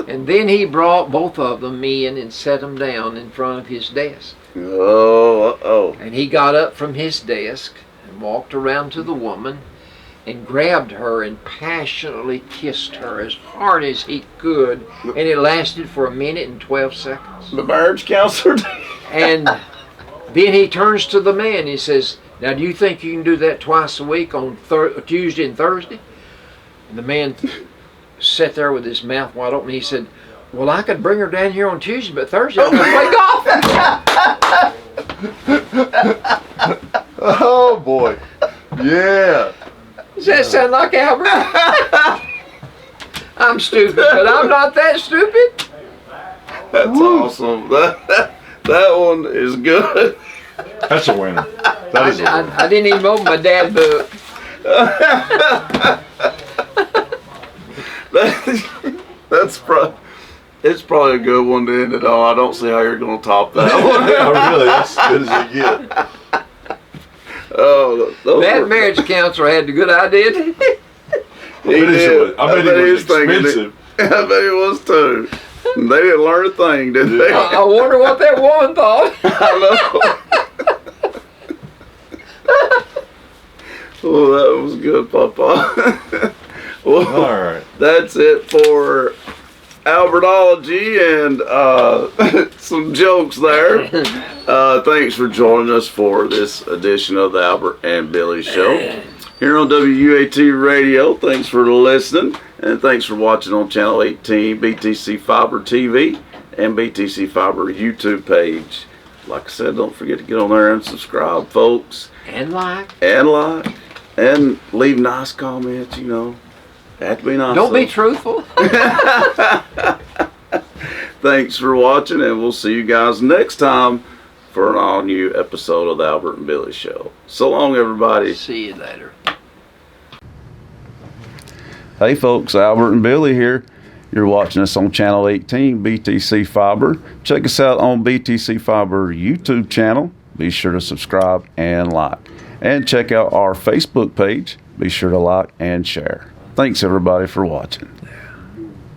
And then he brought both of them in and set them down in front of his desk. Oh. And he got up from his desk and walked around to the woman and grabbed her and passionately kissed her as hard as he could. And it lasted for 1 minute and 12 seconds. The marriage counselor. And then he turns to the man. He says, "Now, do you think you can do that twice a week on Tuesday and Thursday?" And the man sat there with his mouth wide open. He said, "Well, I could bring her down here on Tuesday, but Thursday I'm going to play golf." Oh, boy. Yeah. Does that sound like Albert? I'm stupid, but I'm not that stupid. That's awesome. That one is good. That's a winner. That is a winner. I didn't even open my dad book. It's probably a good one to end it on. I don't see how you're going to top that one. Oh, really? That's as good as you get. Oh, that marriage counselor had a good idea. He did. I bet he was expensive. I bet he was too. They didn't learn a thing, did they? I wonder what that woman thought. I know. Oh, that was good, Papa. Well, all right. That's it for Albertology and some jokes there. Thanks for joining us for this edition of the Albert and Billy Show here on WUAT Radio. Thanks for listening, and thanks for watching on Channel 18, BTC Fiber TV, and BTC Fiber YouTube page. Like I said, don't forget to get on there and subscribe, folks. And like. And leave nice comments, you know. Have to be nice. Don't be truthful. Thanks for watching, and we'll see you guys next time for an all-new episode of the Albert and Billy Show. So long, everybody. See you later. Hey, folks, Albert and Billy here. You're watching us on Channel 18, BTC Fiber. Check us out on BTC Fiber YouTube channel. Be sure to subscribe and like. And check out our Facebook page. Be sure to like and share. Thanks, everybody, for watching.